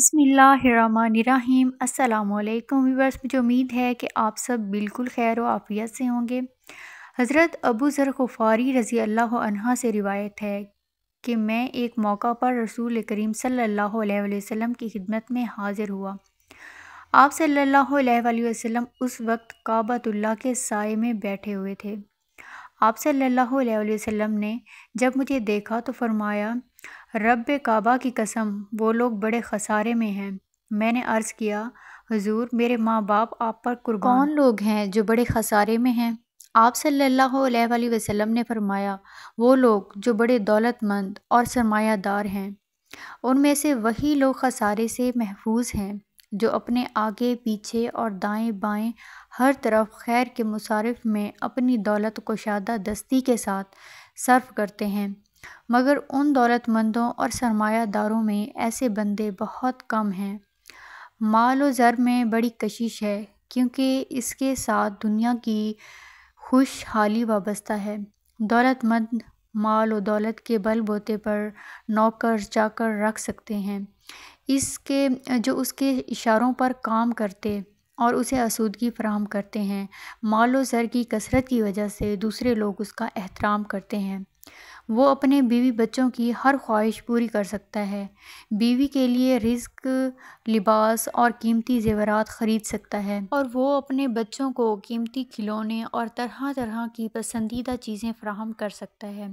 بسم اللہ الرحمن الرحیم۔ السلام علیکم ویورس، مجھے امید ہے کہ آپ سب بالکل خیر و عافیت سے ہوں گے۔ حضرت ابو ذر غفاری رضی اللہ عنہ سے روایت ہے کہ میں ایک موقع پر رسول کریم صلی اللہ علیہ وسلم کی خدمت میں حاضر ہوا۔ آپ صلی اللہ علیہ وسلم اس وقت کعبۃ اللہ کے سائے میں بیٹھے ہوئے تھے۔ آپ صلی اللہ علیہ وسلم نے جب مجھے دیکھا تو فرمایا، رب کعبہ کی قسم، وہ لوگ بڑے خسارے میں ہیں۔ میں نے عرض کیا، حضور میرے ماں باپ آپ پر قربان، کون لوگ ہیں جو بڑے خسارے میں ہیں؟ آپ صلی اللہ علیہ وسلم نے فرمایا، وہ لوگ جو بڑے دولت مند اور سرمایہ دار ہیں۔ ان میں سے وہی لوگ خسارے سے محفوظ ہیں جو اپنے آگے پیچھے اور دائیں بائیں ہر طرف خیر کے مصارف میں اپنی دولت کشادہ دستی کے ساتھ صرف کرتے ہیں، مگر ان دولت مندوں اور سرمایہ داروں میں ایسے بندے بہت کم ہیں۔ مال و زر میں بڑی کشش ہے، کیونکہ اس کے ساتھ دنیا کی خوشحالی وابستہ ہے۔ دولت مند مال و دولت کے بل بوتے پر نوکر چاکر رکھ سکتے ہیں، جو اس کے اشاروں پر کام کرتے اور اسے آسودگی فراہم کرتے ہیں۔ مال و زر کی کثرت کی وجہ سے دوسرے لوگ اس کا احترام کرتے ہیں۔ وہ اپنے بیوی بچوں کی ہر خواہش پوری کر سکتا ہے، بیوی کے لیے رزق، لباس اور قیمتی زیورات خرید سکتا ہے، اور وہ اپنے بچوں کو قیمتی کھلونے اور طرح طرح کی پسندیدہ چیزیں فراہم کر سکتا ہے۔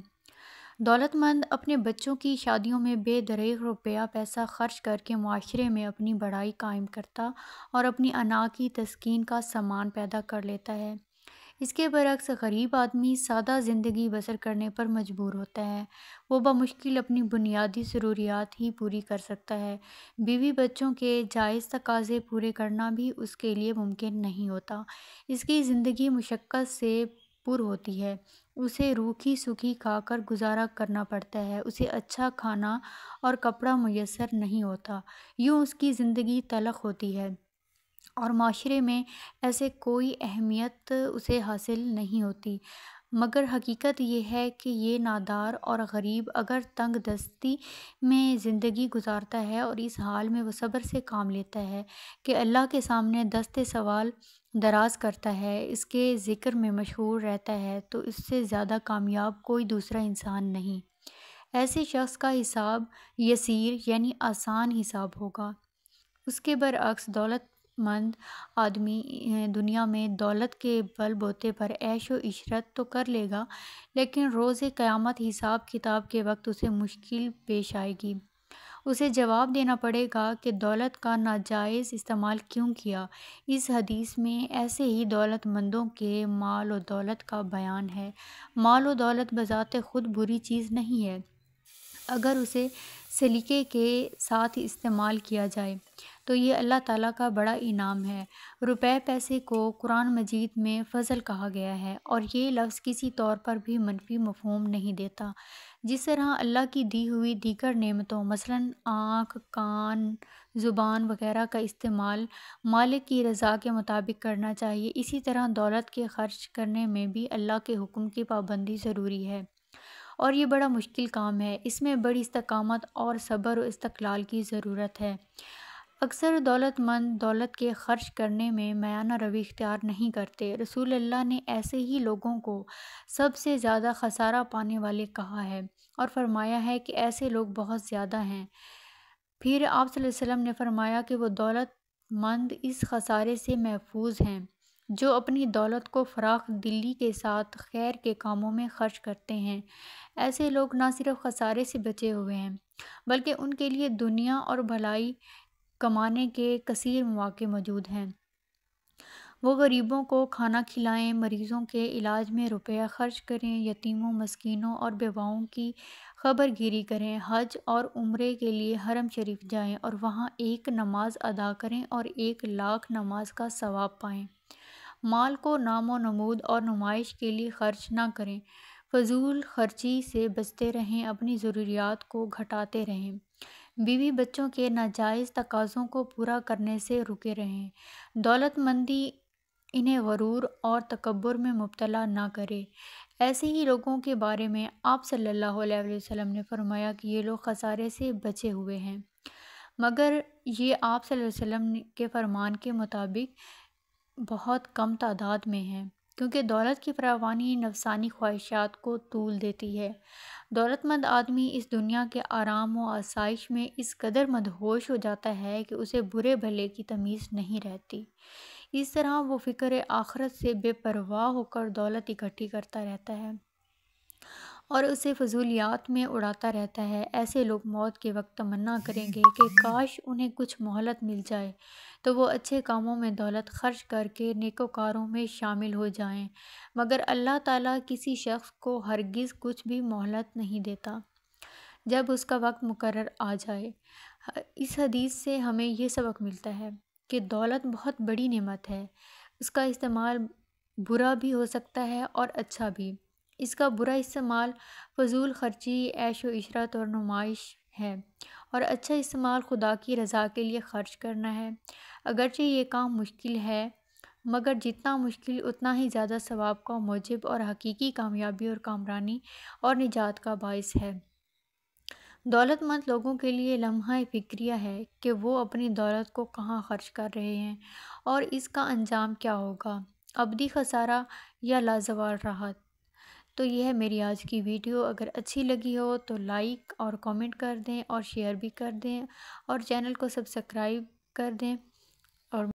دولت مند اپنے بچوں کی شادیوں میں بے دریغ روپیہ پیسہ خرچ کر کے معاشرے میں اپنی بڑائی قائم کرتا اور اپنی انا کی تسکین کا سامان پیدا کر لیتا ہے۔ اس کے برعکس غریب آدمی سادہ زندگی بسر کرنے پر مجبور ہوتا ہے۔ وہ بمشکل اپنی بنیادی ضروریات ہی پوری کر سکتا ہے، بیوی بچوں کے جائز تقاضے پورے کرنا بھی اس کے لیے ممکن نہیں ہوتا۔ اس کی زندگی مشقت سے پر ہوتی ہے، اسے روکھی سوکھی کھا کر گزارا کرنا پڑتا ہے، اسے اچھا کھانا اور کپڑا میسر نہیں ہوتا، یوں اس کی زندگی تلخ ہوتی ہے اور معاشرے میں ایسے کوئی اہمیت اسے حاصل نہیں ہوتی۔ مگر حقیقت یہ ہے کہ یہ نادار اور غریب اگر تنگ دستی میں زندگی گزارتا ہے اور اس حال میں وہ صبر سے کام لیتا ہے کہ اللہ کے سامنے دست سوال دراز کرتا ہے، اس کے ذکر میں مشغول رہتا ہے، تو اس سے زیادہ کامیاب کوئی دوسرا انسان نہیں۔ ایسے شخص کا حساب یسیر یعنی آسان حساب ہوگا۔ اس کے برعکس دولت مند آدمی دنیا میں دولت کے بل بوتے پر عیش و عشرت تو کر لے گا، لیکن روز قیامت حساب کتاب کے وقت اسے مشکل پیش آئے گی۔ اسے جواب دینا پڑے گا کہ دولت کا ناجائز استعمال کیوں کیا۔ اس حدیث میں ایسے ہی دولت مندوں کے مال و دولت کا بیان ہے۔ مال و دولت بذات خود بری چیز نہیں ہے، اگر اسے سلیقے کے ساتھ استعمال کیا جائے تو یہ اللہ تعالیٰ کا بڑا انعام ہے۔ روپے پیسے کو قرآن مجید میں فضل کہا گیا ہے، اور یہ لفظ کسی طور پر بھی منفی مفہوم نہیں دیتا۔ جس طرح اللہ کی دی ہوئی دیگر نعمتوں مثلاً آنکھ، کان، زبان وغیرہ کا استعمال مالک کی رضا کے مطابق کرنا چاہیے، اسی طرح دولت کے خرچ کرنے میں بھی اللہ کے حکم کی پابندی ضروری ہے، اور یہ بڑا مشکل کام ہے۔ اس میں بڑی استقامت اور صبر و استقلال کی ضرورت ہے۔ اکثر دولت مند دولت کے خرچ کرنے میں میانہ روی اختیار نہیں کرتے۔ رسول اللہ نے ایسے ہی لوگوں کو سب سے زیادہ خسارہ پانے والے کہا ہے، اور فرمایا ہے کہ ایسے لوگ بہت زیادہ ہیں۔ پھر آپ صلی اللہ علیہ وسلم نے فرمایا کہ وہ دولت مند اس خسارے سے محفوظ ہیں جو اپنی دولت کو فراخ دلی کے ساتھ خیر کے کاموں میں خرچ کرتے ہیں۔ ایسے لوگ نہ صرف خسارے سے بچے ہوئے ہیں، بلکہ ان کے لیے دنیا اور بھلائی کمانے کے کثیر مواقع موجود ہیں۔ وہ غریبوں کو کھانا کھلائیں، مریضوں کے علاج میں روپیہ خرچ کریں، یتیموں، مسکینوں اور بیواؤں کی خبر گیری کریں، حج اور عمرے کے لیے حرم شریف جائیں اور وہاں 1 نماز ادا کریں اور 1,00,000 نماز کا ثواب پائیں۔ مال کو نام و نمود اور نمائش کے لیے خرچ نہ کریں، فضول خرچی سے بچتے رہیں، اپنی ضروریات کو گھٹاتے رہیں، بیوی بچوں کے ناجائز تقاضوں کو پورا کرنے سے رکے رہیں۔ دولت مندی انہیں غرور اور تکبر میں مبتلا نہ کرے۔ ایسے ہی لوگوں کے بارے میں آپ صلی اللہ علیہ وسلم نے فرمایا کہ یہ لوگ خسارے سے بچے ہوئے ہیں۔ مگر یہ آپ صلی اللہ علیہ وسلم کے فرمان کے مطابق بہت کم تعداد میں ہے، کیونکہ دولت کی فراوانی نفسانی خواہشات کو طول دیتی ہے۔ دولت مند آدمی اس دنیا کے آرام و آسائش میں اس قدر مدہوش ہو جاتا ہے کہ اسے برے بھلے کی تمیز نہیں رہتی۔ اس طرح وہ فکر آخرت سے بے پرواہ ہو کر دولت اکٹھی کرتا رہتا ہے اور اسے فضولیات میں اڑاتا رہتا ہے۔ ایسے لوگ موت کے وقت تمنا کریں گے کہ کاش انہیں کچھ مہلت مل جائے تو وہ اچھے کاموں میں دولت خرچ کر کے نیکوکاروں میں شامل ہو جائیں، مگر اللہ تعالیٰ کسی شخص کو ہرگز کچھ بھی مہلت نہیں دیتا جب اس کا وقت مقرر آ جائے۔ اس حدیث سے ہمیں یہ سبق ملتا ہے کہ دولت بہت بڑی نعمت ہے، اس کا استعمال برا بھی ہو سکتا ہے اور اچھا بھی۔ اس کا برا استعمال فضول خرچی، عیش و عشرت اور نمائش ہے، اور اچھا استعمال خدا کی رضا کے لیے خرچ کرنا ہے۔ اگرچہ یہ کام مشکل ہے، مگر جتنا مشکل اتنا ہی زیادہ ثواب کا موجب اور حقیقی کامیابی اور کامرانی اور نجات کا باعث ہے۔ دولت مند لوگوں کے لیے لمحہ فکریہ ہے کہ وہ اپنی دولت کو کہاں خرچ کر رہے ہیں اور اس کا انجام کیا ہوگا، ابدی خسارہ یا لازوال راحت۔ تو یہ ہے میری آج کی ویڈیو۔ اگر اچھی لگی ہو تو لائک اور کامنٹ کر دیں اور شیئر بھی کر دیں اور چینل کو سبسکرائب کر دیں۔